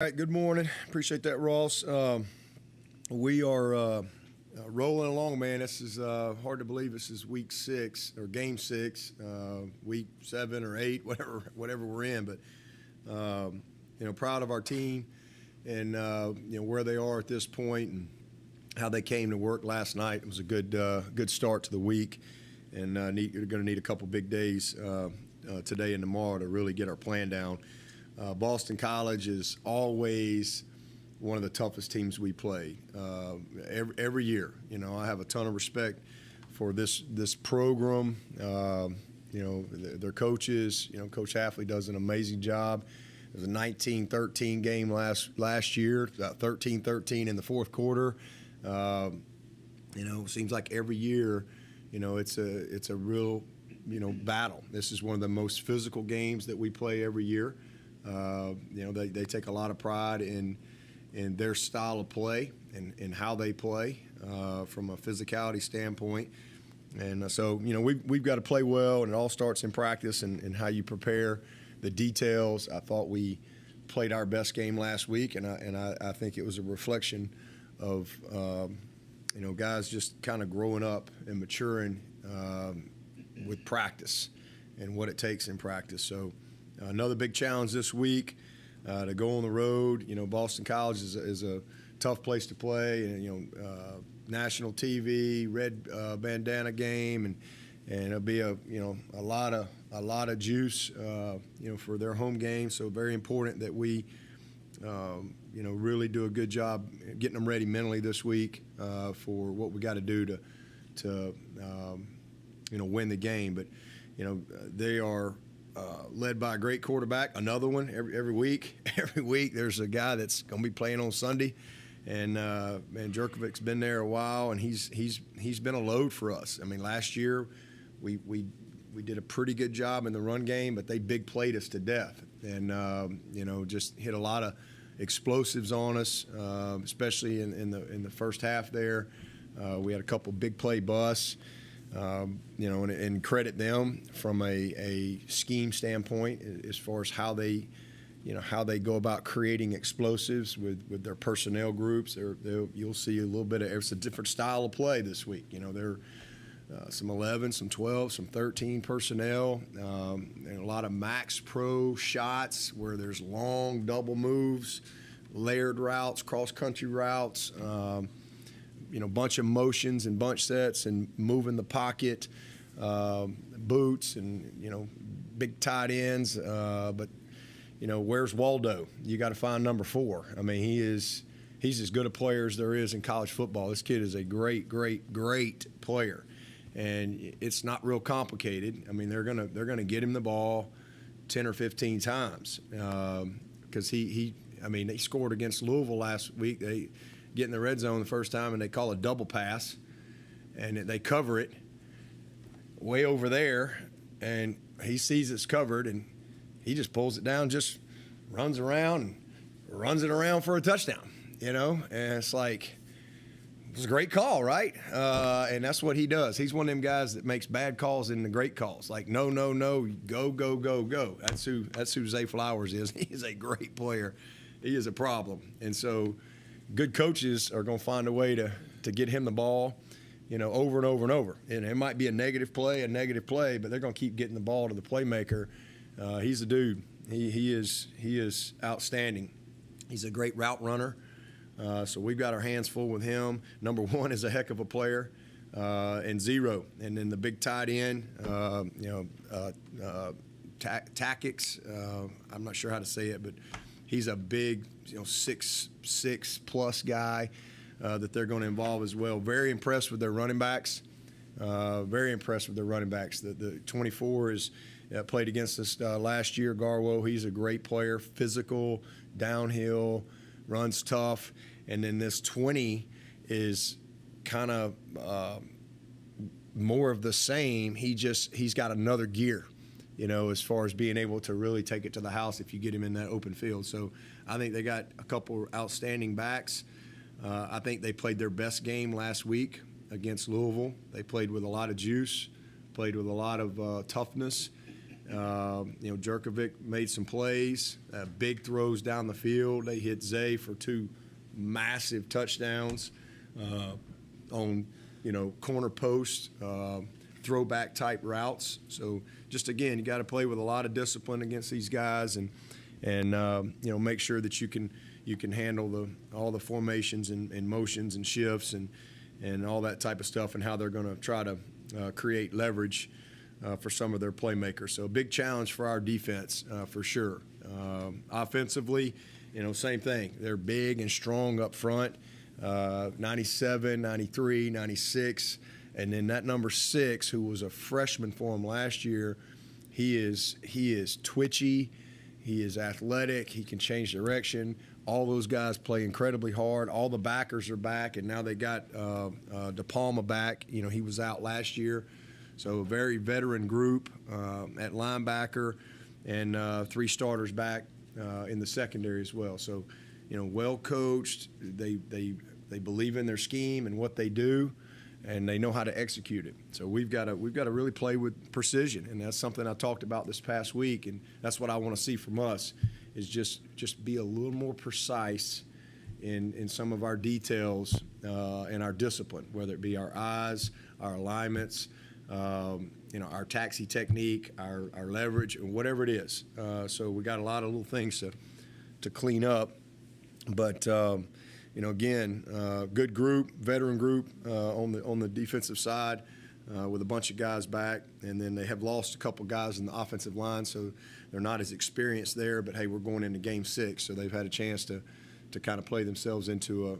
All right, good morning. Appreciate that, Ross. We are rolling along, man. This is hard to believe. This is week 6 or game 6, week 7 or 8, whatever we're in. But proud of our team and where they are at this point and how they came to work last night. It was a good start to the week, and you're going to need a couple big days today and tomorrow to really get our plan down. Boston College is always one of the toughest teams we play every year. I have a ton of respect for this program. Their coaches. Coach Hafley does an amazing job. It was a 19-13 game last year, 13-13 in the fourth quarter. It seems like every year, it's a real battle. This is one of the most physical games that we play every year. They take a lot of pride in their style of play and how they play from a physicality standpoint. And so, we've got to play well, and it all starts in practice and how you prepare the details. I thought we played our best game last week, and I think it was a reflection of, guys just kind of growing up and maturing with practice and what it takes in practice. So, another big challenge this week to go on the road. Boston College is a tough place to play, and national TV, red bandana game, and it'll be a lot of juice for their home game. So very important that we really do a good job getting them ready mentally this week for what we got to do to win the game. But they are. Led by a great quarterback, another one every week. Every week there's a guy that's going to be playing on Sunday, and Jerkovic's been there a while, and he's been a load for us. I mean, last year we did a pretty good job in the run game, but they big played us to death, and just hit a lot of explosives on us, especially in the first half there. We had a couple big play busts. And credit them from a scheme standpoint as far as how they go about creating explosives with their personnel groups. You'll see a little bit of it's a different style of play this week. There some 11, some 12, some 13 personnel, and a lot of max pro shots where there's long double moves, layered routes, cross country routes. Bunch of motions and bunch sets and moving the pocket, boots and, big tight ends. But where's Waldo? You got to find number 4. I mean, he's as good a player as there is in college football. This kid is a great, great, great player. And it's not real complicated. I mean, they're gonna get him the ball 10 or 15 times because he scored against Louisville last week. They get in the red zone the first time, and they call a double pass, and they cover it way over there, and he sees it's covered, and he just pulls it down, just runs around and runs it around for a touchdown, and it's like, it was a great call, right? And that's what he does. He's one of them guys that makes bad calls into great calls, like no, go, go, go, go. That's who Zay Flowers is. He is a great player. He is a problem, and so good coaches are going to find a way to get him the ball, over and over and over. And it might be a negative play, but they're going to keep getting the ball to the playmaker. He's a dude. He is outstanding. He's a great route runner. So we've got our hands full with him. Number 1 is a heck of a player, and 0. And then the big tight end, Tactics. I'm not sure how to say it, but he's a big, 6'6" plus guy that they're going to involve as well. Very impressed with their running backs. The 24 is played against us last year, Garwo. He's a great player, physical, downhill, runs tough. And then this 20 is kind of more of the same. He's got another gear. As far as being able to really take it to the house if you get him in that open field. So I think they got a couple outstanding backs. I think they played their best game last week against Louisville. They played with a lot of juice, played with a lot of toughness, Jerkovic made some plays, big throws down the field. They hit Zay for 2 massive touchdowns on, corner post, throwback type routes. So just, again, you got to play with a lot of discipline against these guys and make sure that you can handle all the formations and motions and shifts and all that type of stuff and how they're going to try to create leverage for some of their playmakers. So a big challenge for our defense for sure. Offensively, same thing. They're big and strong up front, 97, 93, 96. And then that number 6, who was a freshman for him last year, he is twitchy. He is athletic. He can change direction. All those guys play incredibly hard. All the backers are back, and now they got DePalma back. He was out last year. So a very veteran group at linebacker and 3 starters back in the secondary as well. So, well coached. They believe in their scheme and what they do, and they know how to execute it. So we've got to really play with precision, and that's something I talked about this past week, and that's what I want to see from us is just be a little more precise in some of our details and our discipline, whether it be our eyes, our alignments, our taxi technique, our leverage, or whatever it is. So we got a lot of little things to clean up. But, again, good group, veteran group on the defensive side with a bunch of guys back. And then they have lost a couple guys in the offensive line, so they're not as experienced there. But, hey, we're going into Game 6, so they've had a chance to kind of play themselves into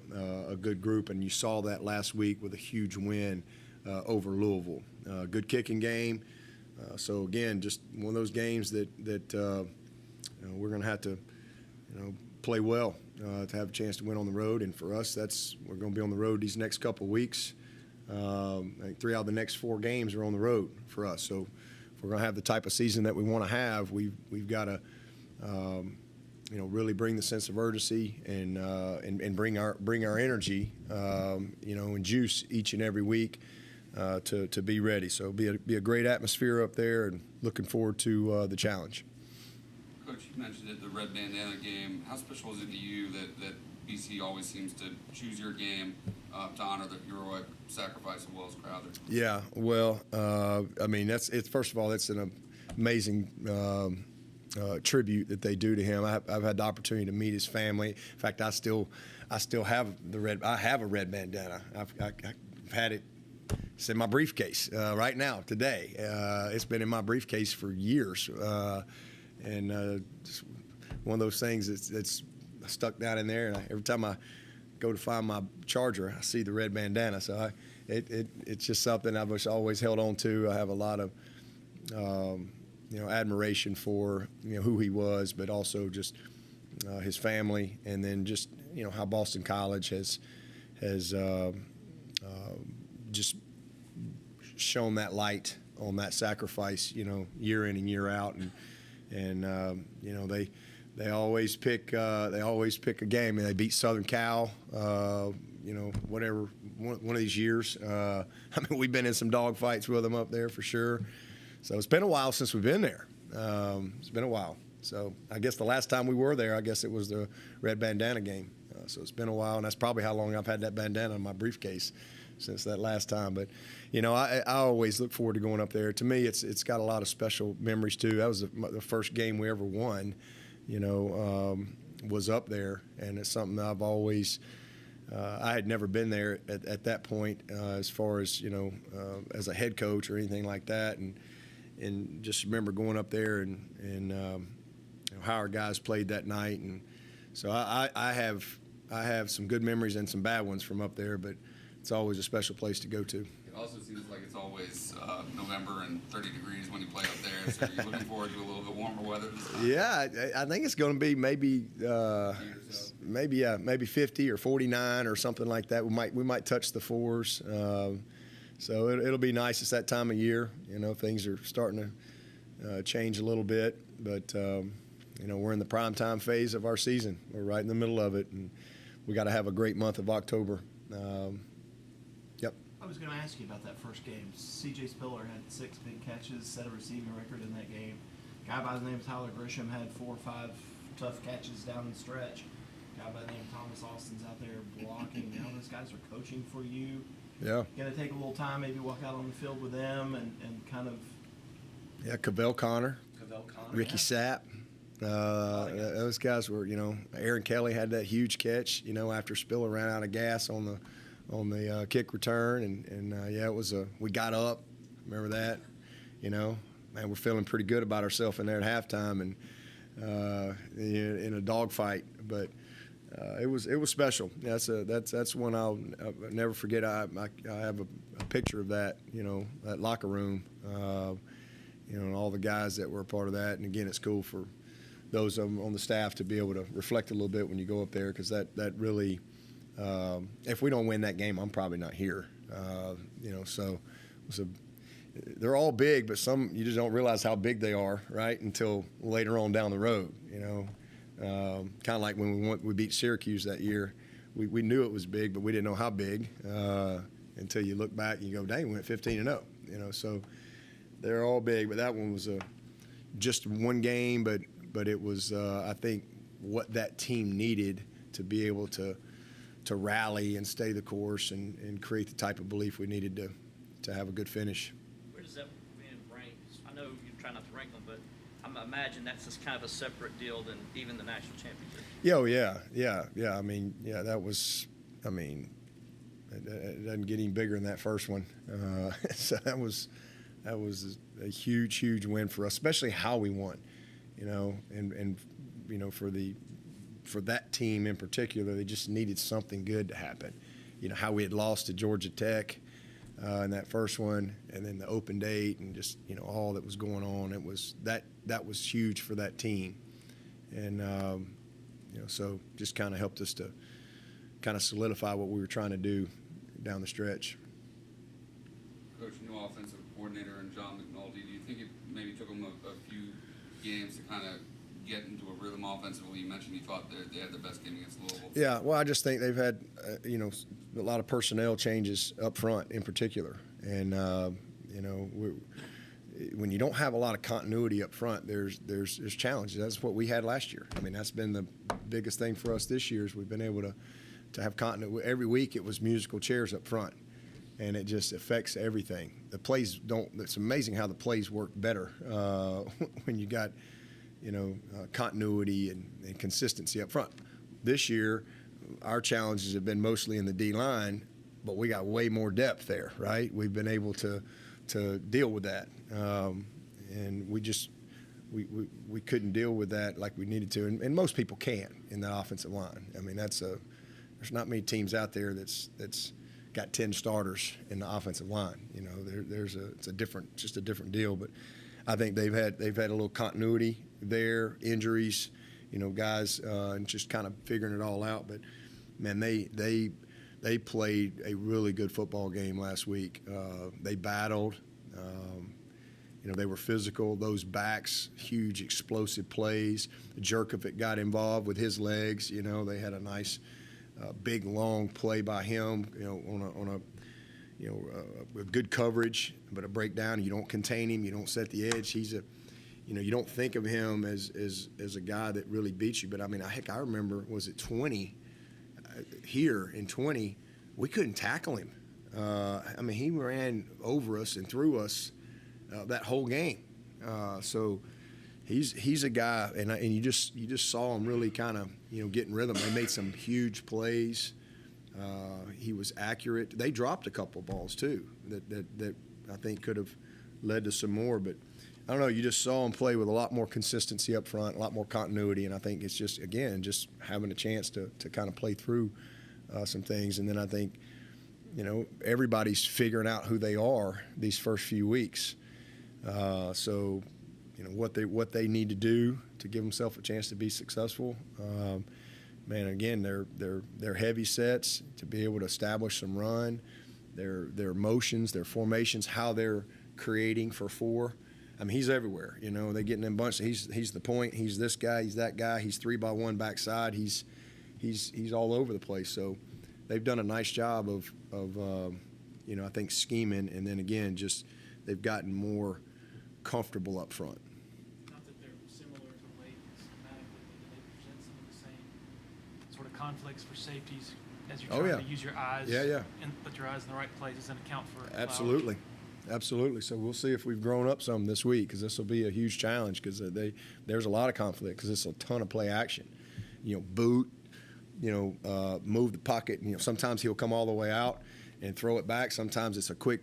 a good group. And you saw that last week with a huge win over Louisville. Good kicking game. So, again, just one of those games that we're going to have to, play well to have a chance to win on the road. And for us, we're going to be on the road these next couple of weeks. I think 3 out of the next 4 games are on the road for us. So if we're going to have the type of season that we want to have, we've got to, really bring the sense of urgency and bring our energy, and juice each and every week to be ready. So it'll be a great atmosphere up there, and looking forward to the challenge. Coach, you mentioned it, the red bandana game. How special is it to you that BC always seems to choose your game to honor the heroic sacrifice of Wells Crowther? Yeah, well, first of all, it's an amazing tribute that they do to him. I've had the opportunity to meet his family. In fact, I still have I have a red bandana. I've had it. It's in my briefcase right now today. It's been in my briefcase for years. And just one of those things that's stuck down in there. And every time I go to find my charger, I see the red bandana. So it's just something I've always held on to. I have a lot of admiration for who he was, but also just his family, and then just how Boston College has just shown that light on that sacrifice, year in and year out, and they always pick a game, and they beat Southern Cal, whatever one of these years. We've been in some dog fights with them up there for sure. So it's been a while since we've been there. It's been a while. So I guess the last time we were there, I guess it was the red bandana game. So it's been a while, and that's probably how long I've had that bandana in my briefcase since that last time. But I always look forward to going up there. To me, it's got a lot of special memories too. That was the first game we ever won. Was up there, and it's something I've always. I had never been there at that point as far as as a head coach or anything like that, and just remember going up there and how our guys played that night, and so I have some good memories and some bad ones from up there, but it's always a special place to go to. It also seems like it's always November and 30 degrees when you play up there, so you're looking forward to a little bit warmer weather this time? Yeah, I think it's going to be maybe 50 or 49 or something like that. We might touch the 4s. So it'll be nice. It's that time of year. Things are starting to change a little bit, but we're in the prime time phase of our season. We're right in the middle of it, and we got to have a great month of October. Yep. I was going to ask you about that first game. C.J. Spiller had 6 big catches, set a receiving record in that game. guy by the name of Tyler Grisham had 4 or 5 tough catches down the stretch. A guy by the name of Thomas Austin's out there blocking. Now those guys are coaching for you. Yeah. Going to take a little time, maybe walk out on the field with them and kind of. Yeah, Cavell Connor, Ricky Sapp. Those guys were, Aaron Kelly had that huge catch, after Spiller ran out of gas on the kick return, and it was we got up. Remember that, man, we're feeling pretty good about ourselves in there at halftime, and in a dogfight, but it was special. That's one I'll never forget. I have a picture of that, that locker room, and all the guys that were a part of that, and again, it's cool for those on the staff to be able to reflect a little bit when you go up there, because that really, if we don't win that game, I'm probably not here. So they're all big, but some you just don't realize how big they are, right, until later on down the road. Kind of like when we beat Syracuse that year, we knew it was big, but we didn't know how big until you look back and you go, dang, we went 15-0. So they're all big, but that one was just one game, but it was, I think, what that team needed to be able to rally and stay the course and create the type of belief we needed to have a good finish. Where does that rank? I know you try not to rank them, but I imagine that's just kind of a separate deal than even the national championship. Yeah. That was, it doesn't get any bigger than that first one. So that was a huge win for us, especially how we won. For that team in particular, they just needed something good to happen. How we had lost to Georgia Tech in that first one, and then the open date, and just all that was going on. It was that was huge for that team, and so just kind of helped us to kind of solidify what we were trying to do down the stretch. Coach, new offensive coordinator and John McNulty, do you think it maybe took them a few games to kind of get into a rhythm offensively? You mentioned you thought they had the best game against Louisville. Yeah, well, I just think they've had, a lot of personnel changes up front in particular. And, when you don't have a lot of continuity up front, there's challenges. That's what we had last year. That's been the biggest thing for us this year is we've been able to have continuity. Every week it was musical chairs up front, and it just affects everything. The plays don't – it's amazing how the plays work better when you got – continuity and consistency up front. This year, our challenges have been mostly in the D-line, but we got way more depth there, right? We've been able to deal with that, and we couldn't deal with that like we needed to, and most people can in the offensive line. There's not many teams out there that's got 10 starters in the offensive line. It's a different deal, but I think they've had a little continuity there, injuries, guys, and just kind of figuring it all out. But man, they played a really good football game last week. They battled. They were physical. Those backs, huge explosive plays. Jerkovic got involved with his legs. They had a nice, big long play by him. On a with good coverage, but a breakdown. You don't contain him. You don't set the edge. He's you don't think of him as a guy that really beats you. But I remember, was it 20 here in 20, we couldn't tackle him. He ran over us and through us that whole game. So he's a guy, and you just saw him really kind of getting rhythm. They made some huge plays. He was accurate. They dropped a couple of balls too that I think could have led to some more. But I don't know. You just saw him play with a lot more consistency up front, a lot more continuity, and I think it's just having a chance to kind of play through some things. And then I think everybody's figuring out who they are these first few weeks. So what they need to do to give themselves a chance to be successful. Man, again, they're heavy sets to be able to establish some run, their motions, their formations, how they're creating for four. He's everywhere. They get in them bunches. He's the point. He's this guy. He's that guy. He's 3-by-1 backside. He's all over the place. So they've done a nice job of I think scheming, and then again just they've gotten more comfortable up front. Not that conflicts for safeties as you're Oh, trying yeah. to use your eyes Yeah. and put your eyes in the right places and account for Absolutely. Absolutely. So we'll see if we've grown up some this week, because this will be a huge challenge, because there's a lot of conflict, because it's a ton of play action. Boot, move the pocket. Sometimes he'll come all the way out and throw it back. Sometimes it's a quick,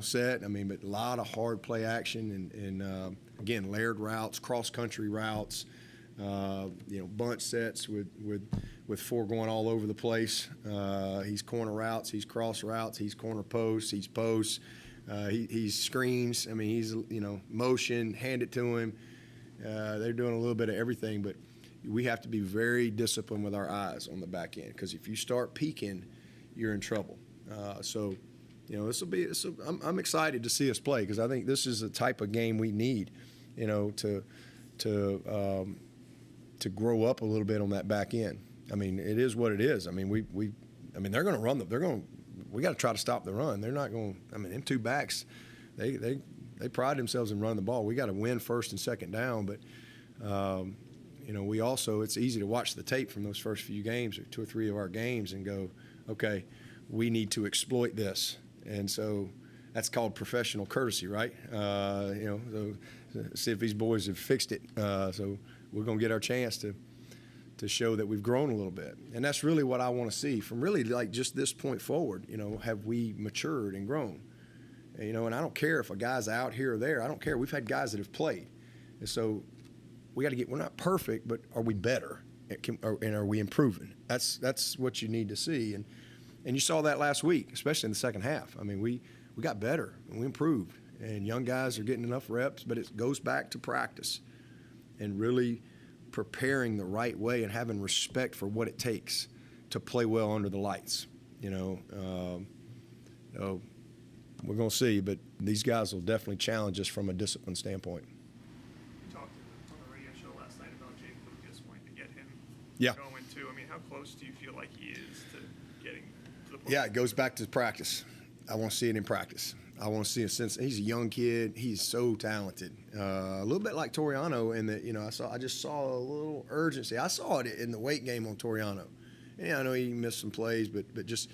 set. But a lot of hard play action and again, layered routes, cross-country routes, bunch sets with four going all over the place. He's corner routes, he's cross routes, he's corner posts, he's posts. He's screens. He's, motion, hand it to him. They're doing a little bit of everything, but we have to be very disciplined with our eyes on the back end, because if you start peeking, you're in trouble. I'm excited to see us play, because I think this is the type of game we need, to grow up a little bit on that back end. It is what it is. They're going to run we got to try to stop the run. They're not going. Them two backs, they pride themselves in running the ball. We got to win first and second down, but we also, it's easy to watch the tape from those first few games, or 2 or 3 of our games, and go, okay, we need to exploit this, and so that's called professional courtesy, right? So see if these boys have fixed it. So we're going to get our chance to show that we've grown a little bit. And that's really what I want to see from really just this point forward. Have we matured and grown? And I don't care if a guy's out here or there. I don't care. We've had guys that have played. And so we got to we're not perfect, but are we better? And are we improving? That's what you need to see. And you saw that last week, especially in the second half. We got better and we improved. And young guys are getting enough reps, but it goes back to practice and really preparing the right way and having respect for what it takes to play well under the lights. We're going to see, but these guys will definitely challenge us from a discipline standpoint. You talked on the radio show last night about Jake Lucas, wanting to get him Yeah. going too. How close do you feel like he is to getting to the point? Yeah, it goes back to practice. I want to see it in practice. I want to see a sense. He's a young kid. He's so talented. A little bit like Toriano in that, I just saw a little urgency. I saw it in the weight game on Toriano. Yeah, I know he missed some plays, but just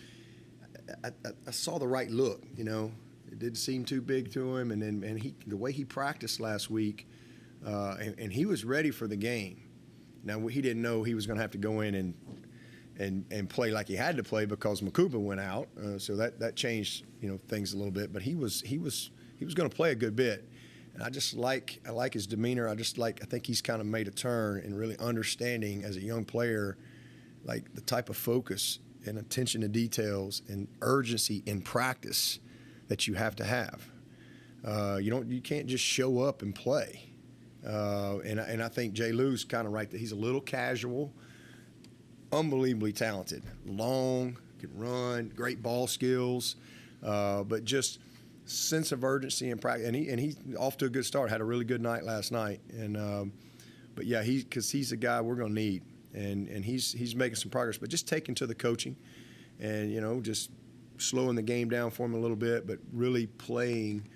I saw the right look. It didn't seem too big to him, and the way he practiced last week, and he was ready for the game. Now he didn't know he was going to have to go in and play like he had to play because Makuba went out, so that changed things a little bit. But he was going to play a good bit, and I like his demeanor. I think he's kind of made a turn in really understanding as a young player, like the type of focus and attention to details and urgency in practice that you have to have. You can't just show up and play. And I think Jay Lou's kind of right that he's a little casual. Unbelievably talented, long, can run, great ball skills, but just sense of urgency and practice. And he's off to a good start. Had a really good night last night. And but yeah, because he's a guy we're going to need, and he's making some progress. But just taking to the coaching, and just slowing the game down for him a little bit, but really playing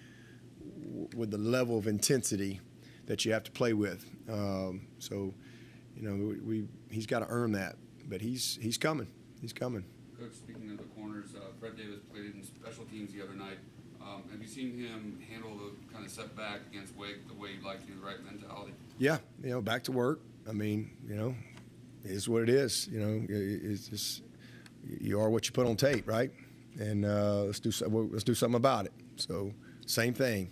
with the level of intensity that you have to play with. So he's got to earn that. But he's coming. He's coming. Coach, speaking of the corners, Fred Davis played in special teams the other night. Have you seen him handle the kind of setback against Wake the way you'd like to, the right mentality? Yeah, back to work. It is what it is. It's just you are what you put on tape, right? And let's do something about it. So same thing.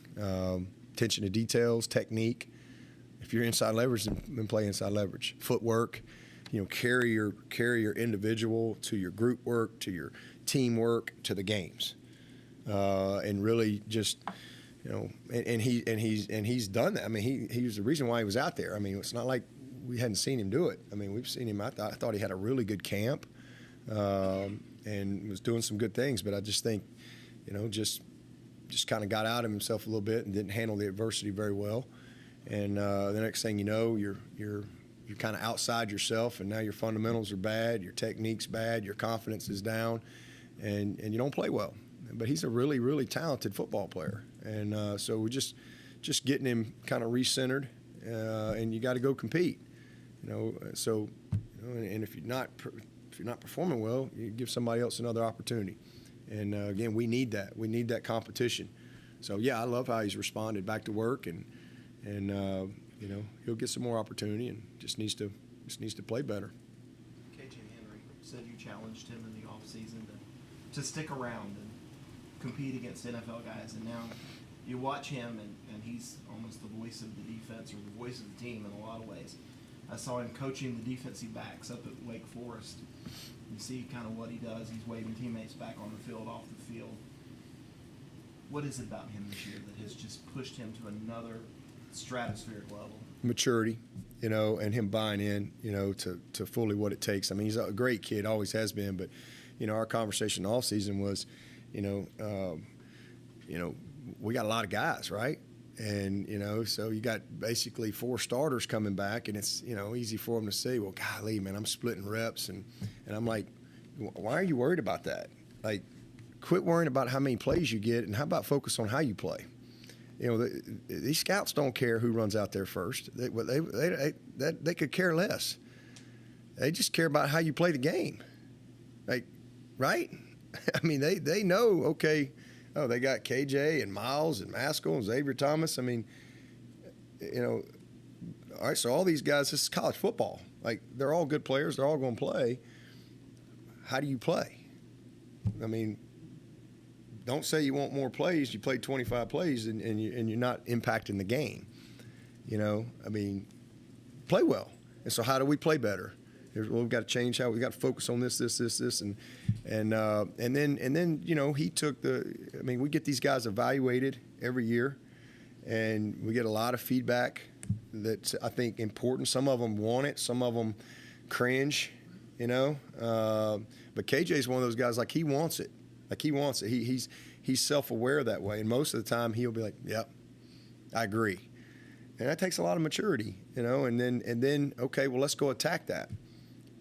Attention to details, technique. If you're inside leverage, then play inside leverage. Footwork. Carry your individual to your group work, to your teamwork, to the games, and really just, and he's done that. He was the reason why he was out there. It's not like we hadn't seen him do it. We've seen him. I thought he had a really good camp, and was doing some good things. But I just think, just kind of got out of himself a little bit and didn't handle the adversity very well. And the next thing you know, you're kind of outside yourself, and now your fundamentals are bad, your technique's bad, your confidence is down, and you don't play well. But he's a really, really talented football player. And so we're just getting him kind of recentered, and you got to go compete. And if you're not if you're not performing well, you give somebody else another opportunity. And again, we need that. We need that competition. So yeah, I love how he's responded back to work, and you know, he'll get some more opportunity and just needs to play better. KJ Henry said you challenged him in the offseason to stick around and compete against NFL guys, and now you watch him, and he's almost the voice of the defense or the voice of the team in a lot of ways. I saw him coaching the defensive backs up at Wake Forest. You see kind of what he does. He's waving teammates back on the field, off the field. What is it about him this year that has just pushed him to another stratospheric level? Maturity, you know, and him buying in, you know, to fully what it takes. I mean, he's a great kid, always has been, but, you know, our conversation all season was, you know, we got a lot of guys, right? And, you know, so you got basically 4 starters coming back, and it's, you know, easy for them to say, well, golly, man, I'm splitting reps. And I'm like, why are you worried about that? Like, quit worrying about how many plays you get, and how about focus on how you play? You know, these scouts don't care who runs out there first. They could care less. They just care about how you play the game. Like, right? I mean, they know, okay, oh, they got KJ and Miles and Maskell and Xavier Thomas. I mean, you know, all right, so all these guys, this is college football. Like, they're all good players. They're all going to play. How do you play? I mean, don't say you want more plays. You played 25 plays and you're not impacting the game. You know, I mean, play well. And so how do we play better? Well, we've got to change how we got to focus on this, and then you know, he took I mean, we get these guys evaluated every year, and we get a lot of feedback that's, I think, important. Some of them want it, some of them cringe, you know. But KJ's one of those guys, like, he wants it. Like, he wants it. He's self-aware that way, and most of the time he'll be like, "Yep, I agree," and that takes a lot of maturity, you know. And then okay, well, let's go attack that,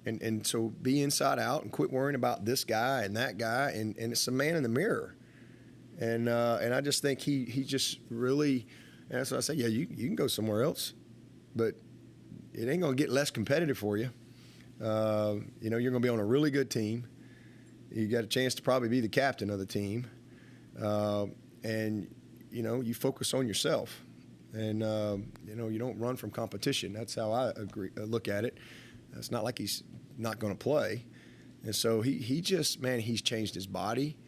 and so be inside out and quit worrying about this guy and that guy, and it's a man in the mirror, and I just think he just really, and that's what I say. Yeah, you can go somewhere else, but it ain't gonna get less competitive for you. You know, you're gonna be on a really good team. You got a chance to probably be the captain of the team, and you know, you focus on yourself, and you know, you don't run from competition. That's how I look at it. It's not like he's not going to play, and so he just, man, he's changed his body.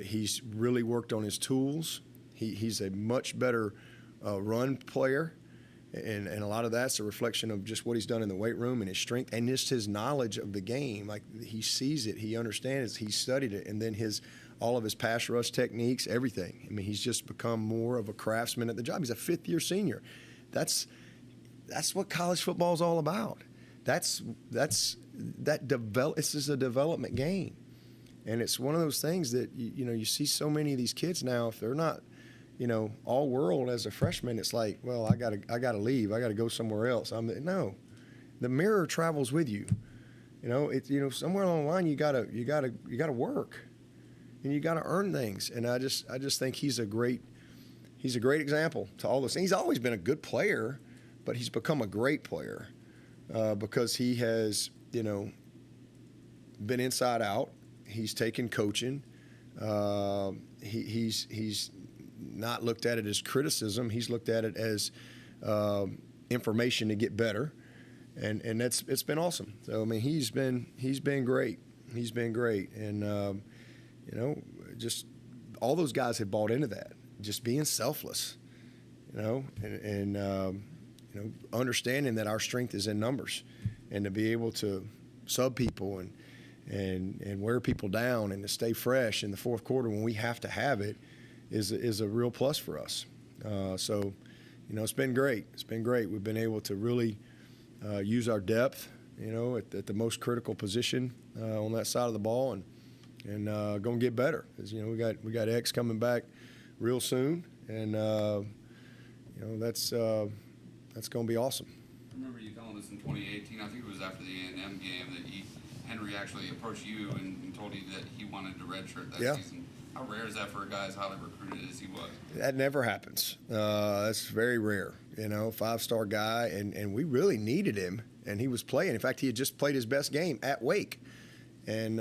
He's really worked on his tools. He's a much better run player. And a lot of that's a reflection of just what he's done in the weight room and his strength and just his knowledge of the game. Like, he sees it, he understands it, he studied it, and then all of his pass rush techniques, everything. I mean, he's just become more of a craftsman at the job. He's a 5th-year senior. That's what college football is all about. This is a development game, and it's one of those things that you know, you see so many of these kids now, if they're not, you know, all world as a freshman, it's like, well, I gotta leave. I gotta go somewhere else. No, the mirror travels with you. You know, somewhere along the line, you gotta work, and you gotta earn things. And I just think he's a great example to all those things. He's always been a good player, but he's become a great player because he has, you know, been inside out. He's taken coaching. He's not looked at it as criticism. He's looked at it as information to get better, and it's been awesome. So I mean, he's been great. He's been great, and you know, just all those guys have bought into that. Just being selfless, you know, and you know, understanding that our strength is in numbers, and to be able to sub people and wear people down and to stay fresh in the fourth quarter when we have to have it is a real plus for us. So, you know, it's been great. It's been great. We've been able to really use our depth, you know, at the most critical position on that side of the ball, and going to get better. Because, you know, we got X coming back real soon, and you know, that's going to be awesome. I remember you telling us in 2018, I think it was after the A&M game, that Henry actually approached you and told you that he wanted to redshirt that season. How rare is that for a guy as highly recruited as he was? That never happens. That's very rare. You know, 5-star guy, and we really needed him. and he was playing. In fact, he had just played his best game at Wake, and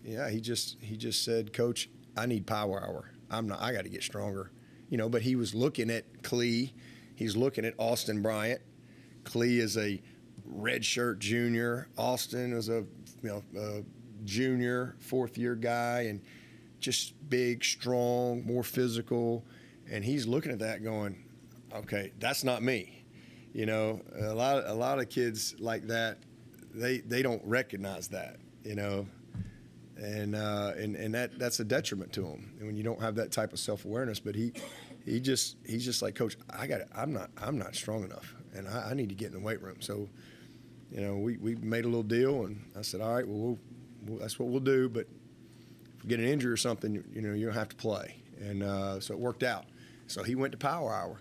he just said, "Coach, I need power hour. I got to get stronger." But he was looking at Klee. He's looking at Austin Bryant. Klee is a redshirt junior. Austin was a junior, fourth-year guy, and just big, strong, more physical. And he's looking at that going, okay, that's not me. A lot of kids like that, they don't recognize that, and that's a detriment to them when you don't have that type of self-awareness. But he's just like, Coach, I'm not strong enough, and I need to get in the weight room. So, we made a little deal, and I said, all right, well, that's what we'll do. But if we get an injury or something, you don't have to play. And so it worked out. So he went to Power Hour,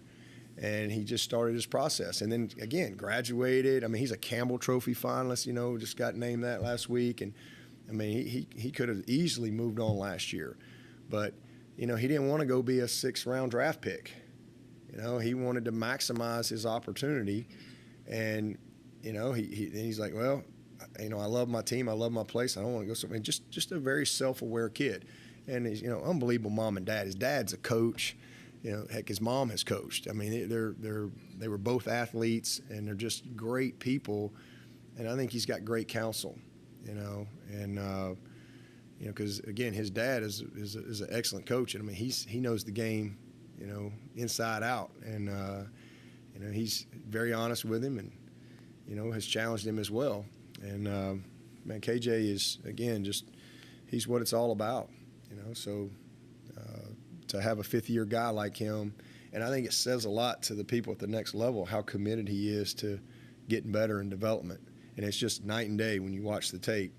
and he just started his process. And then, again, graduated. I mean, he's a Campbell Trophy finalist, just got named that last week. And, I mean, he could have easily moved on last year. But, he didn't want to go be a 6th-round draft pick. He wanted to maximize his opportunity. And, he's like, well, I love my team. I love my place. I don't want to go somewhere. Just a very self-aware kid. And he's, unbelievable mom and dad. His dad's a coach. Heck, his mom has coached. I mean, they were both athletes, and they're just great people. And I think he's got great counsel, and because again, his dad is an excellent coach. And I mean, he knows the game, inside out, and he's very honest with him, and has challenged him as well. And man, KJ is, again, he's what it's all about, So to have a 5th-year guy like him, and I think it says a lot to the people at the next level how committed he is to getting better in development. And it's just night and day when you watch the tape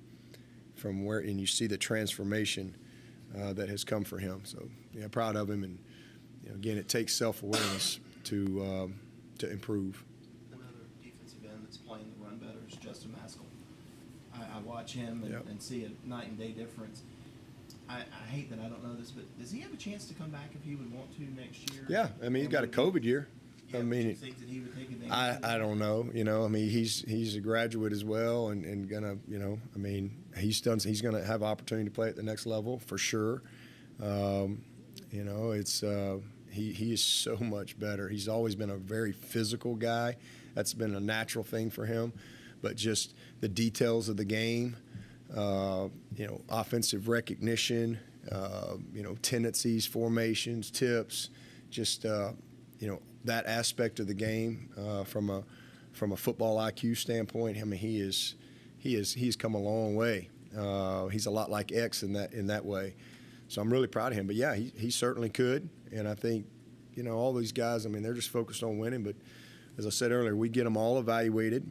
from and you see the transformation that has come for him. So proud of him. And again, it takes self-awareness to improve. Another defensive end that's playing the run better is Justin Maskell. I watch him and see a night and day difference. I hate that I don't know this, but does he have a chance to come back if he would want to next year? Yeah, I mean, he's got a COVID year. Yeah, I mean, do you think that he would take advantage of that? I don't know. I mean, he's a graduate as well, and gonna, I mean, he's gonna have opportunity to play at the next level for sure. It's he is so much better. He's always been a very physical guy. That's been a natural thing for him, but just the details of the game. Offensive recognition, tendencies, formations, tips, just that aspect of the game from a football IQ standpoint. I mean, he's come a long way. He's a lot like X in that way. So I'm really proud of him. But yeah, he certainly could. And I think all these guys. I mean, they're just focused on winning. But as I said earlier, we get them all evaluated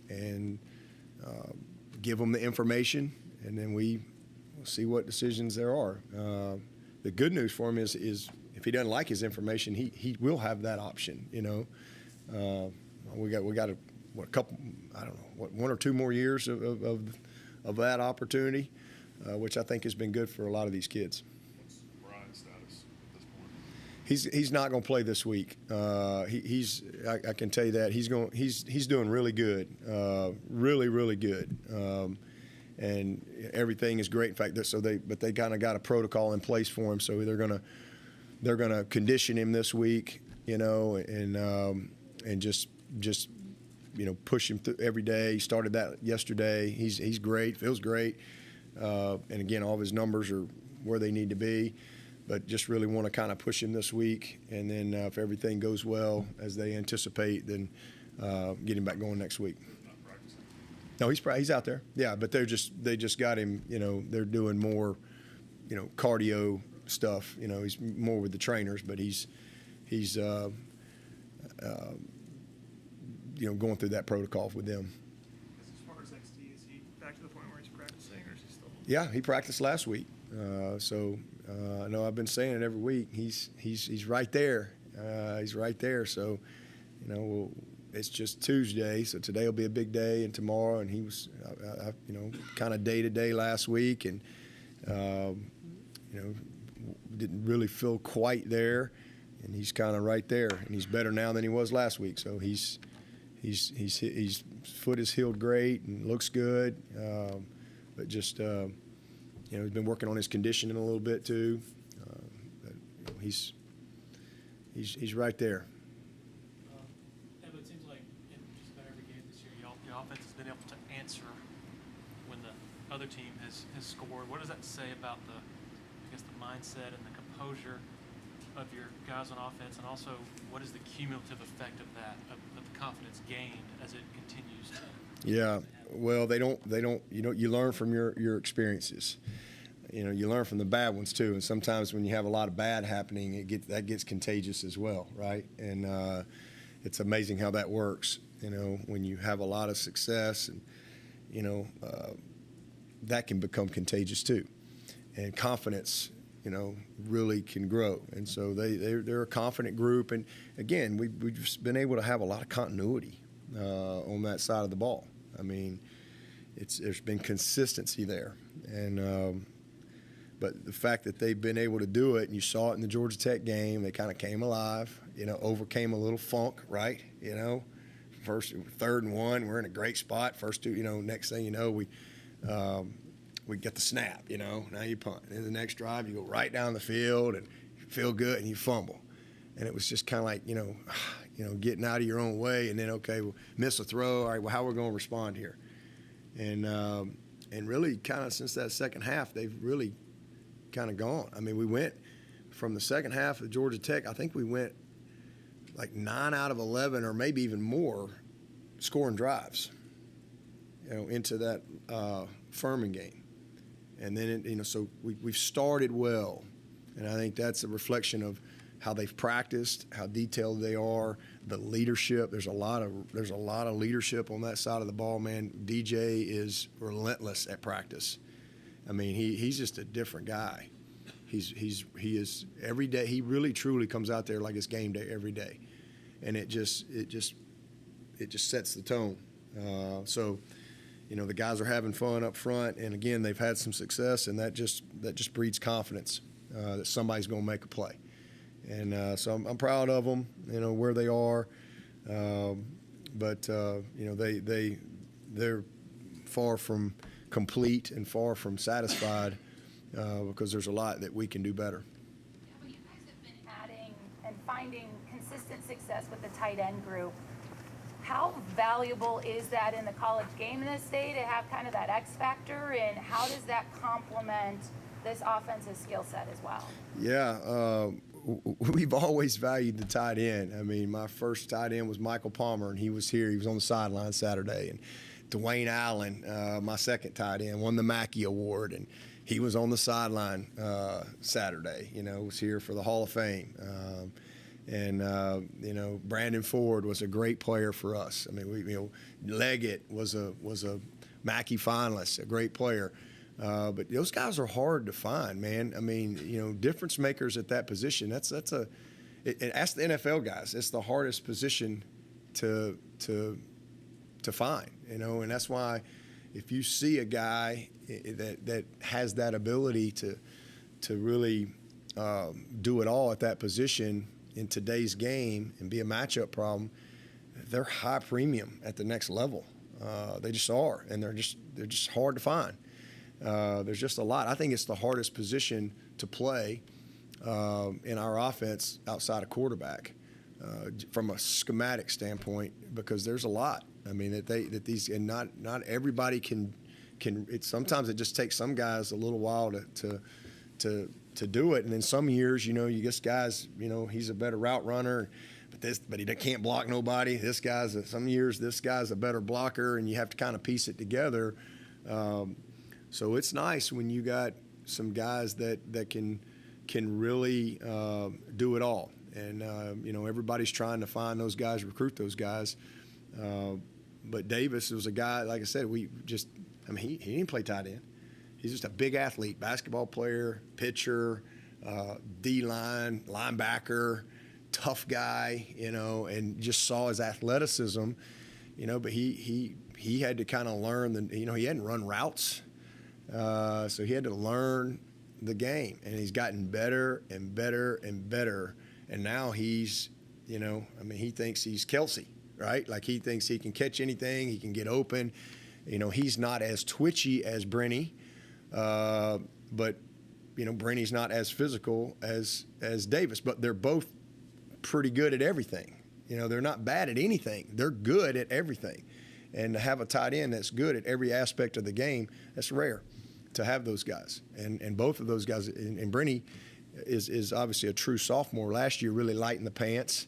and give them the information, and then we see what decisions there are. The good news for him is if he doesn't like his information, he will have that option. We got a couple, I don't know, 1 or 2 more years of that opportunity, which I think has been good for a lot of these kids. What's Brian's status at this point? He's not going to play this week. I can tell you that he's doing really good, really, really good, and everything is great. In fact, they kind of got a protocol in place for him, so they're gonna condition him this week, and just push him through every day. He started that yesterday. He's great, feels great, and again, all of his numbers are where they need to be. But just really want to kind of push him this week, and then if everything goes well as they anticipate, then get him back going next week. Not practicing. No, he's out there. Yeah, but they just got him. They're doing more, cardio stuff. He's more with the trainers, but he's going through that protocol with them. As far as XT, is he back to the point where he's practicing, or is he still? Yeah, he practiced last week. I know I've been saying it every week. He's right there. He's right there. So, it's just Tuesday. So today will be a big day, and tomorrow. And he was, kind of day to day last week, and didn't really feel quite there. And he's kind of right there, and he's better now than he was last week. So he's his foot is healed great and looks good, but just he's been working on his conditioning a little bit too. But, he's right there. But it seems like in just about every game this year, your offense has been able to answer when the other team has scored. What does that say about the mindset and the composure of your guys on offense, and also what is the cumulative effect of that, of the confidence gained as it continues to? Yeah, well, they don't. You learn from your experiences. You learn from the bad ones too, and sometimes when you have a lot of bad happening, that gets contagious as well, right? And it's amazing how that works. When you have a lot of success, and that can become contagious too, and confidence, really can grow. And so they're a confident group, and again, we've just been able to have a lot of continuity on that side of the ball. I mean, there's been consistency there, and but the fact that they've been able to do it, and you saw it in the Georgia Tech game, they kind of came alive, overcame a little funk, right? First, 3rd and 1, we're in a great spot. First two, next thing you know, we get the snap, now you punt. And the next drive, you go right down the field and you feel good and you fumble. And it was just kind of like, getting out of your own way, and then, okay, we'll miss a throw. All right, well, how are we going to respond here? And really kind of since that second half, they've really kind of gone. I mean, we went from the second half of Georgia Tech, I think we went like 9 out of 11 or maybe even more scoring drives, into that Furman game. And then, so we've started well. And I think that's a reflection of how they've practiced, how detailed they are, the leadership. There's a lot of leadership on that side of the ball, man. DJ is relentless at practice. I mean, he's just a different guy. He is every day. He really truly comes out there like it's game day every day, and it just sets the tone. So, the guys are having fun up front, and again, they've had some success, and that just breeds confidence that somebody's going to make a play. And so I'm proud of them, where they are, but they're far from complete and far from satisfied because there's a lot that we can do better. Well, you guys have been adding and finding consistent success with the tight end group. How valuable is that in the college game in this day to have kind of that X factor, and how does that complement this offensive skill set as well? Yeah, we've always valued the tight end. I mean, my first tight end was Michael Palmer, and he was here. He was on the sideline Saturday. And Dwayne Allen, my second tight end, won the Mackey Award, and he was on the sideline Saturday. Was here for the Hall of Fame. Brandon Ford was a great player for us. I mean, Leggett was a Mackey finalist, a great player. But those guys are hard to find, man. I mean, difference makers at that position. Ask the NFL guys. It's the hardest position to find, and that's why if you see a guy that has that ability to really do it all at that position in today's game and be a matchup problem, they're high premium at the next level. They just are, and they're just hard to find. There's just a lot. I think it's the hardest position to play in our offense outside of quarterback from a schematic standpoint, because there's a lot. I mean, that these, and not everybody can. Sometimes it just takes some guys a little while to do it, and then some years, you get guys, he's a better route runner, but he can't block nobody. Some years this guy's a better blocker, and you have to kind of piece it together. So it's nice when you got some guys that can really do it all, and everybody's trying to find those guys, recruit those guys. But Davis was a guy, like I said, he didn't play tight end. He's just a big athlete, basketball player, pitcher, D-line, linebacker, tough guy, and just saw his athleticism, but he had to kind of learn he hadn't run routes. So he had to learn the game, and he's gotten better and better and better. And now he's, he thinks he's Kelsey. right? Like he thinks he can catch anything, he can get open. You know, he's not as twitchy as Brenny, but you know, Brenny's not as physical as Davis, but they're both pretty good at everything. You know, they're not bad at anything. They're good at everything. And to have a tight end that's good at every aspect of the game, that's rare to have those guys. And both of those guys, and Brenny is obviously a true sophomore. Last year, really light in the pants.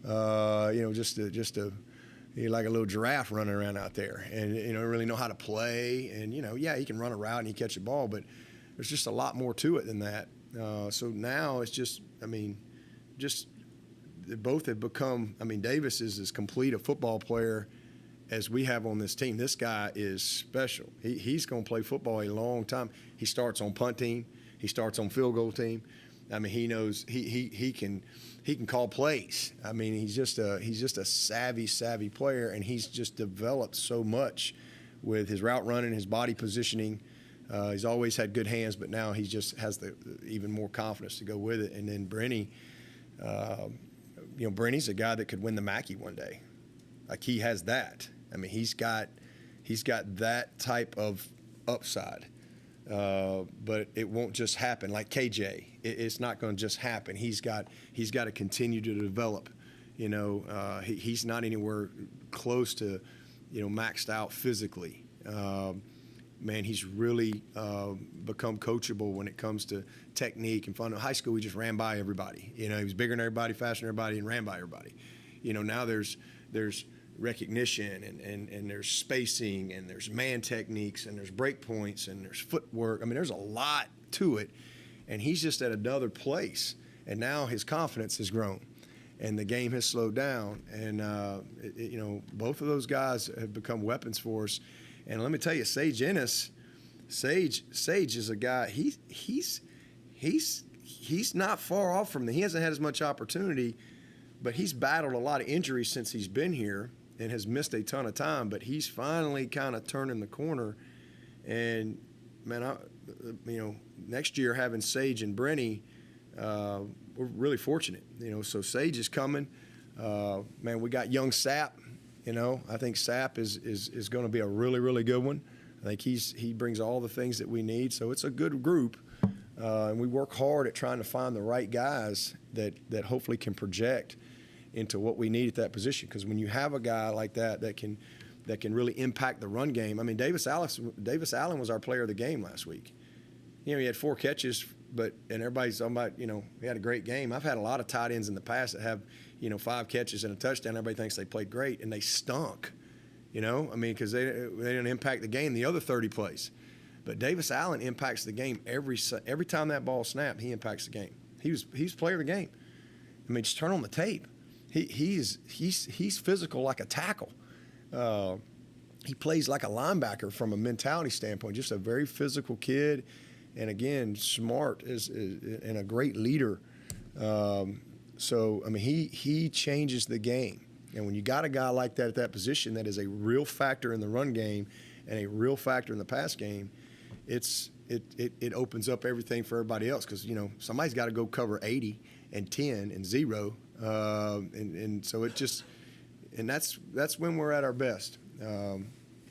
You know, just he's like a little giraffe running around out there, and you know, really know how to play. And you know, yeah, he can run a route and he catch a ball, but there's just a lot more to it than that. So now it's just, I mean, just both have become. I mean, Davis is as complete a football player as we have on this team. This guy is special. He's going to play football a long time. He starts on punt team. He starts on field goal team. I mean, he knows he can call plays. I mean, he's just a savvy player, and he's just developed so much with his route running, his body positioning. He's always had good hands, but now he just has the even more confidence to go with it. And then Brenny, you know, Brenny's a guy that could win the Mackey one day. Like he has that. I mean, he's got that type of upside. But it won't just happen like KJ. It's not going to just happen. He's got to continue to develop. You know, he's not anywhere close to, you know, maxed out physically. Man, he's really become coachable when it comes to technique and fun. In high school, he just ran by everybody. You know, he was bigger than everybody, faster than everybody, and ran by everybody. You know, now there's recognition and there's spacing and there's man techniques and there's break points and there's footwork. I mean, there's a lot to it, and he's just at another place. And now his confidence has grown, and the game has slowed down. And you know, both of those guys have become weapons for us. And let me tell you, Sage Ennis, Sage is a guy. He's not far off from he hasn't had as much opportunity, but he's battled a lot of injuries since he's been here and has missed a ton of time. But he's finally kind of turning the corner. And man, you know, next year having Sage and Brenny, we're really fortunate. You know, so Sage is coming. Man, we got young Sapp. You know, I think Sapp is going to be a really, really good one. I think he brings all the things that we need. So it's a good group, and we work hard at trying to find the right guys that hopefully can project into what we need at that position. Because when you have a guy like that can really impact the run game. I mean, Davis Allen was our player of the game last week. You know, he had 4 catches, and everybody's talking about, you know, he had a great game. I've had a lot of tight ends in the past that have, you know, 5 catches and a touchdown. Everybody thinks they played great, and they stunk. You know, I mean, because they didn't impact the game the other 30 plays. But Davis Allen impacts the game every time that ball snapped. He impacts the game. He's player of the game. I mean, just turn on the tape. He's physical like a tackle. He plays like a linebacker from a mentality standpoint. Just a very physical kid, and again, smart and a great leader. So I mean, he changes the game. And when you got a guy like that at that position that is a real factor in the run game and a real factor in the pass game, it opens up everything for everybody else, because, you know, somebody's got to go cover 80 and 10 and 0. And so it just – and that's when we're at our best, you know,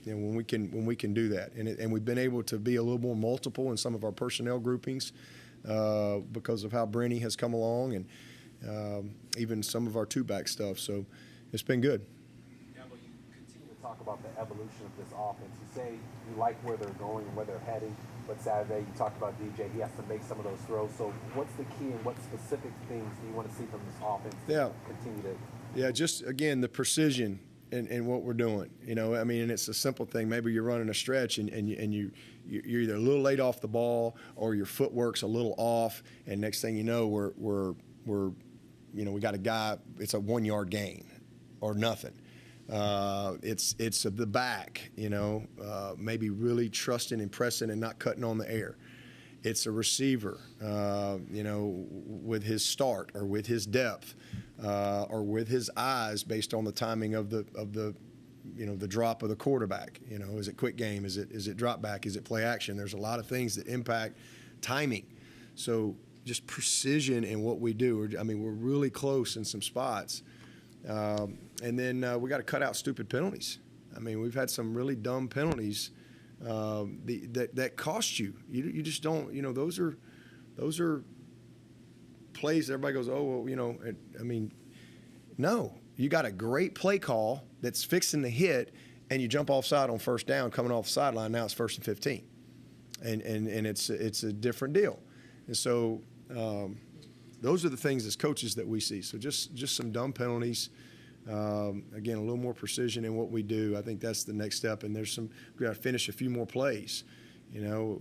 when we can do that. And we've been able to be a little more multiple in some of our personnel groupings because of how Brenny has come along, and even some of our two-back stuff. So – it's been good. Dabo, you continue to talk about the evolution of this offense. You say you like where they're going and where they're heading, but Saturday you talked about DJ. He has to make some of those throws. So what's the key and what specific things do you want to see from this offense to continue to? Yeah, just, again, the precision in what we're doing. You know, I mean, and it's a simple thing. Maybe you're running a stretch and you're either a little late off the ball or your footwork's a little off, and next thing you know, we're you know, we got a guy, it's a 1-yard gain or nothing. It's the back, you know, maybe really trusting and pressing and not cutting on the air. It's a receiver, you know, with his start or with his depth or with his eyes based on the timing of the you know, the drop of the quarterback. You know, is it quick game? Is it drop back? Is it play action? There's a lot of things that impact timing. So just precision in what we do. I mean, we're really close in some spots. And then we got to cut out stupid penalties. I mean, we've had some really dumb penalties that cost you. You just don't. You know, those are plays that everybody goes, oh, well, you know. I mean, no. You got a great play call that's fixing the hit, and you jump offside on first down, coming off the sideline. Now it's 1st and 15, and it's a different deal. And so those are the things as coaches that we see. So just some dumb penalties. Again, a little more precision in what we do. I think that's the next step. And we got to finish a few more plays. You know,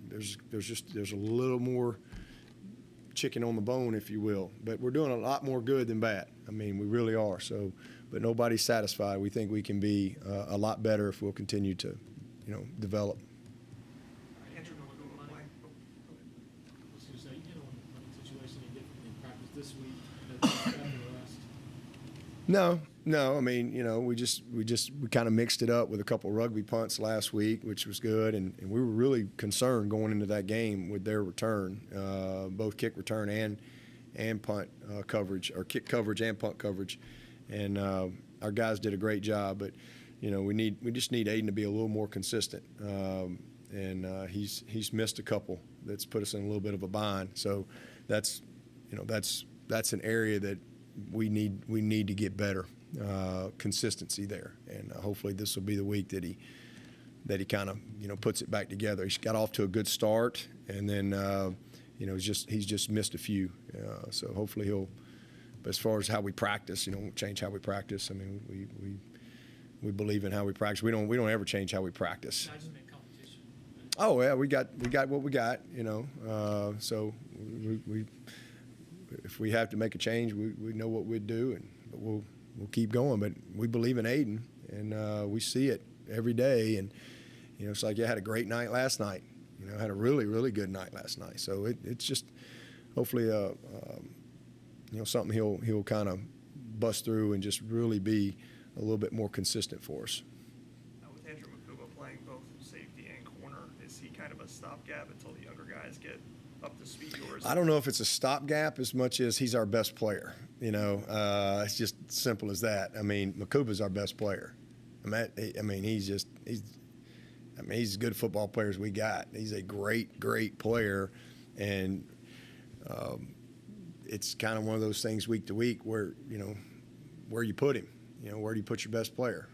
there's a little more chicken on the bone, if you will. But we're doing a lot more good than bad. I mean, we really are. So, but nobody's satisfied. We think we can be a lot better if we'll continue to, you know, develop. Andrew, no, go ahead. I was going to say, you know, when the situation any different in practice this week than the rest. No. I mean, you know, we kind of mixed it up with a couple rugby punts last week, which was good, and we were really concerned going into that game with their return, both kick return and punt coverage, or kick coverage and punt coverage, and our guys did a great job. But you know, we just need Aiden to be a little more consistent, and he's missed a couple that's put us in a little bit of a bind. So that's an area that we need to get better consistency there, and hopefully this will be the week that he kind of, you know, puts it back together. He's got off to a good start, and then you know, he's just missed a few, so hopefully he'll. But as far as how we practice, you know, we'll change how we practice. I mean, we believe in how we practice. We don't ever change how we practice. I just meant competition. Oh yeah, we got what we got, you know. So we if we have to make a change, we know what we'd do, but we'll keep going. But we believe in Aiden, and we see it every day. And you know, it's like, had a great night last night. You know, had a really, really good night last night. So it's just hopefully you know, something he'll kind of bust through and just really be a little bit more consistent for us. Now with Andrew Makuba playing both safety and corner, is he kind of a stopgap until the younger guys get up to speed? Or is I don't know if it's a stopgap as much as he's our best player. You know, it's just simple as that. I mean, Makuba's our best player. I mean, he's as good a football player as we got. He's a great, great player, and it's kind of one of those things week to week where, you know, where you put him. You know, where do you put your best player?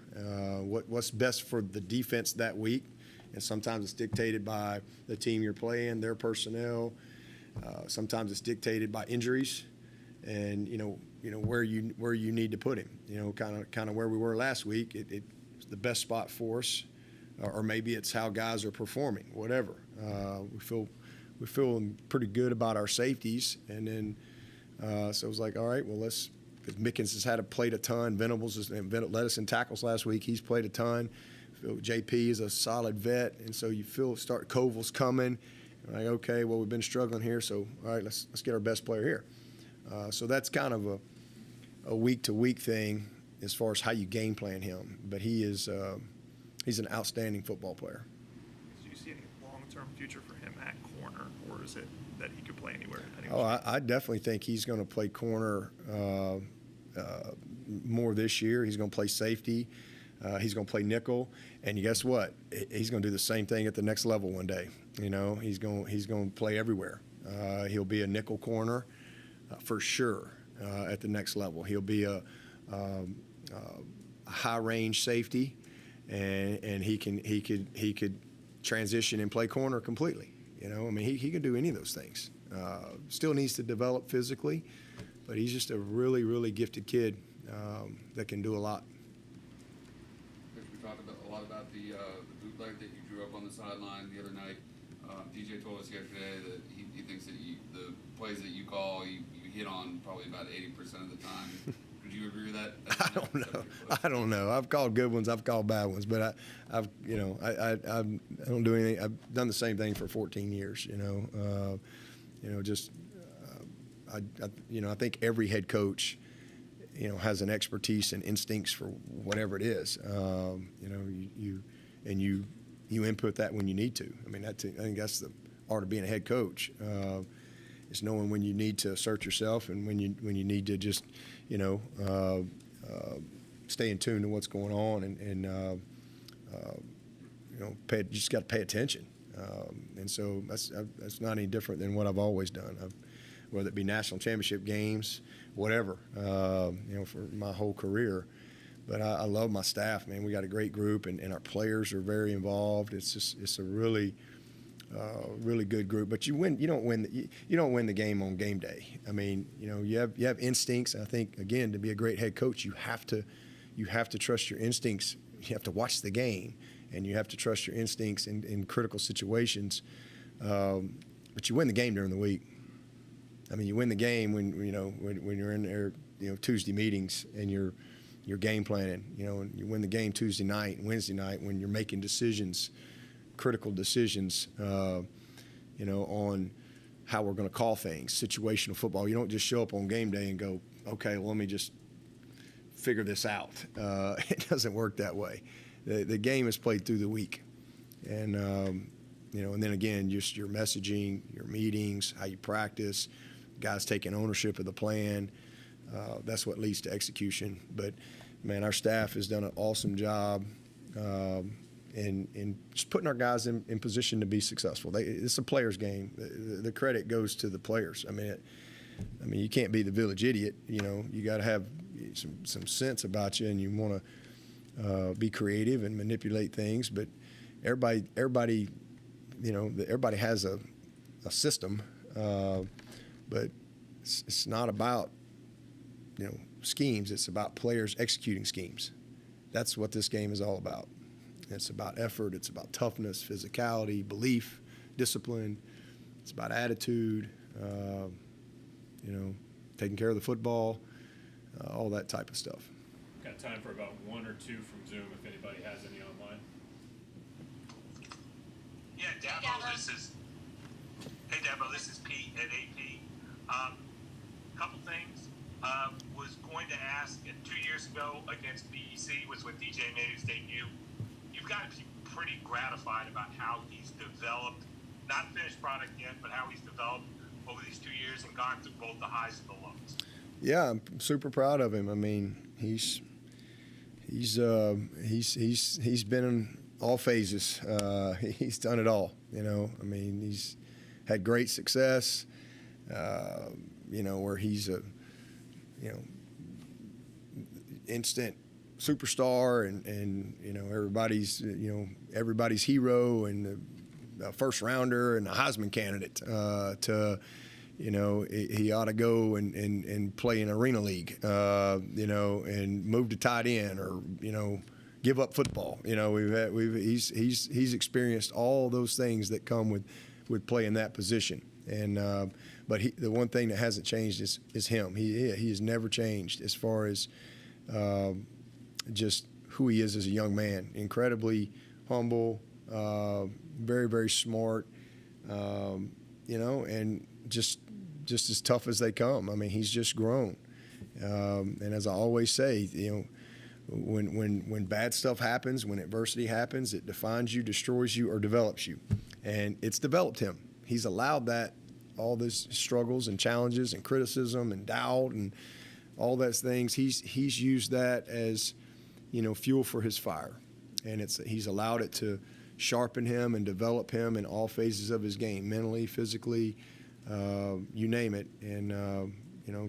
What's best for the defense that week? And sometimes it's dictated by the team you're playing, their personnel. Sometimes it's dictated by injuries, and you know where you need to put him. You know, kind of where we were last week. It's the best spot for us, or maybe it's how guys are performing. Whatever. We feel pretty good about our safeties, and then so it was like, all right, well because Mickens has played a ton. Venables led us in tackles last week. He's played a ton. JP is a solid vet, and so you start Koval's coming. You're like, okay, well, we've been struggling here, so all right, let's get our best player here. So that's kind of a week-to-week thing as far as how you game plan him. But he's an outstanding football player. Do you see any long-term future for him at corner, or is it that he could play anywhere? I definitely think he's going to play corner more this year. He's going to play safety. He's going to play nickel, and guess what? He's going to do the same thing at the next level one day. You know, he's going to play everywhere. He'll be a nickel corner for sure at the next level. He'll be a high range safety, and he could transition and play corner completely. You know, I mean, he can do any of those things. Still needs to develop physically, but he's just a really, really gifted kid that can do a lot. We talked a lot about the bootleg that you drew up on the sideline the other night. DJ told us yesterday that he thinks that the plays that you call, you hit on probably about 80% of the time. Would you agree with that? I don't know. I've called good ones. I've called bad ones, but I don't do anything. I've done the same thing for 14 years. I think every head coach, has an expertise and instincts for whatever it is. You input that when you need to. I mean, I think that's the art of being a head coach. It's knowing when you need to assert yourself and when you need to just, stay in tune to what's going on and you just got to pay attention. And so that's not any different than what I've always done. Whether it be national championship games, whatever, for my whole career. But I love my staff, man. We got a great group, and our players are very involved. It's a really good group. But you don't win the game on game day. I mean, you have instincts. I think, again, to be a great head coach, you have to trust your instincts. You have to watch the game, and you have to trust your instincts in critical situations. But you win the game during the week. I mean, you win the game when you're in there, Tuesday meetings and you're game planning, and you win the game Tuesday night and Wednesday night when you're making decisions, critical decisions, on how we're going to call things, situational football. You don't just show up on game day and go, okay, well, let me just figure this out. It doesn't work that way. The game is played through the week. And, and then again, just your messaging, your meetings, how you practice, guys taking ownership of the plan. That's what leads to execution. But, man, our staff has done an awesome job in just putting our guys in position to be successful. It's a player's game. The credit goes to the players. I mean, you can't be the village idiot. You got to have some sense about you, and you want to be creative and manipulate things. But everybody has a system, but it's not about schemes. It's about players executing schemes. That's what this game is all about. It's about effort. It's about toughness, physicality, belief, discipline. It's about attitude, taking care of the football, all that type of stuff. Got time for about one or two from Zoom if anybody has any online. Yeah, Dabo, this is Pete at AP. Couple things. Was going to ask 2 years ago against BEC was when DJ made his debut. You've got to be pretty gratified about how he's developed, not finished product yet, but how he's developed over these 2 years and gone through both the highs and the lows. Yeah, I'm super proud of him. I mean, he's been in all phases. He's done it all. I mean, he's had great success. Where he's a instant superstar and everybody's hero and the first rounder and the Heisman candidate to he ought to go and play in Arena League, and move to tight end or, give up football. He's experienced all those things that come with playing that position. And but the one thing that hasn't changed is him. He has never changed as far as just who he is as a young man. Incredibly humble, very, very smart, and just as tough as they come. I mean, he's just grown. And as I always say, when bad stuff happens, when adversity happens, it defines you, destroys you, or develops you. And it's developed him. He's allowed that, all these struggles and challenges and criticism and doubt and all those things. He's used that as, fuel for his fire. And he's allowed it to sharpen him and develop him in all phases of his game, mentally, physically, you name it. And,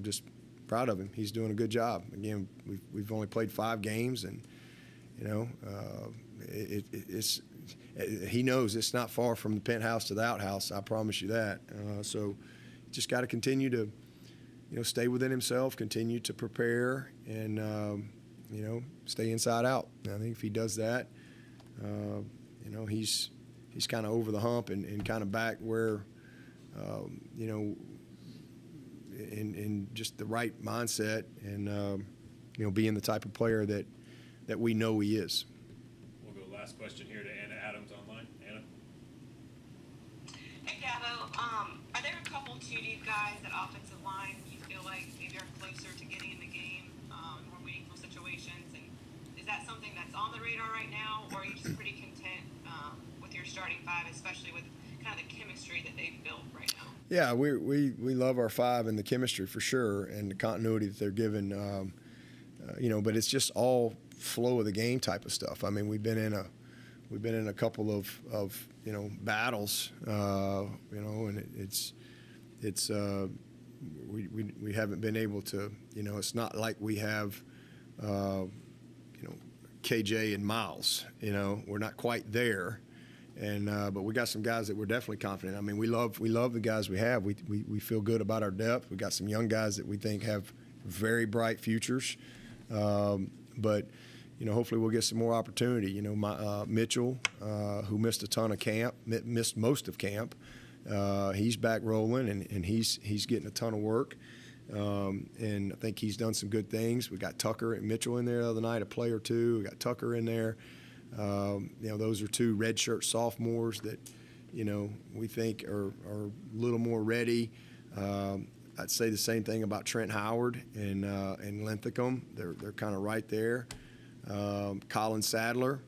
just proud of him. He's doing a good job. Again, we've only played 5 games, and, it's he knows it's not far from the penthouse to the outhouse. I promise you that. So just got to continue to, stay within himself, continue to prepare, and, stay inside out. And I think if he does that, he's kind of over the hump and kind of back where, in just the right mindset and, being the type of player that we know he is. We'll go last question here to Anna Adams online. Anna? Hey, Dabo. Are there a couple too deep guys at offensive line you feel like maybe are closer to getting in the game, more meaningful situations? And is that something that's on the radar right now, or are you just pretty content with your starting 5, especially with kind of the chemistry that they've built right now? Yeah, we love our five and the chemistry for sure, and the continuity that they're given. But it's just all flow of the game type of stuff. I mean, we've been in a couple of battles, and we haven't been able to. It's not like we have, KJ and Miles. We're not quite there. But we got some guys that we're definitely confident. I mean, we love the guys we have. We feel good about our depth. We got some young guys that we think have very bright futures. But hopefully we'll get some more opportunity. Mitchell, who missed a ton of camp, missed most of camp. He's back rolling and he's getting a ton of work. And I think he's done some good things. We got Tucker and Mitchell in there the other night, a play or two. We got Tucker in there. Those are two redshirt sophomores that, we think are a little more ready. I'd say the same thing about Trent Howard and Linthicum. They're kind of right there. Colin Sadler,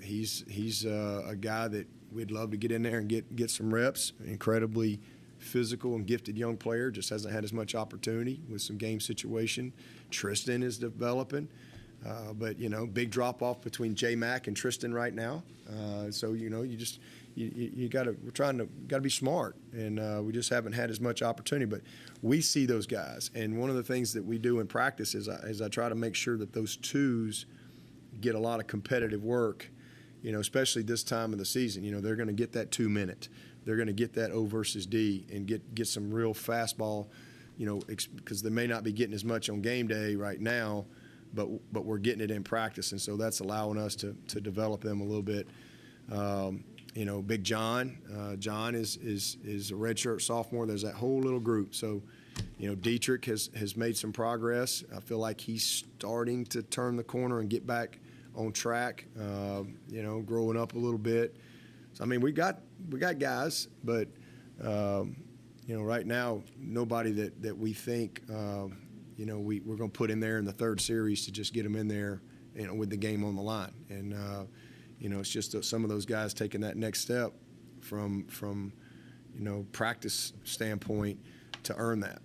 he's a guy that we'd love to get in there and get some reps. Incredibly physical and gifted young player, just hasn't had as much opportunity with some game situation. Tristan is developing. But big drop off between J Mac and Tristan right now. So we're trying to be smart, and we just haven't had as much opportunity. But we see those guys, and one of the things that we do in practice is I try to make sure that those twos get a lot of competitive work. Especially this time of the season. They're going to get that 2 minute. They're going to get that O versus D and get some real fastball. Because they may not be getting as much on game day right now. But we're getting it in practice, and so that's allowing us to develop them a little bit. Big John. John is a redshirt sophomore. There's that whole little group. So, Dietrich has made some progress. I feel like he's starting to turn the corner and get back on track. Growing up a little bit. So I mean, we got guys, but right now nobody that we think. We're going to put in there in the third series to just get them in there, with the game on the line. And, it's just some of those guys taking that next step from practice standpoint to earn that.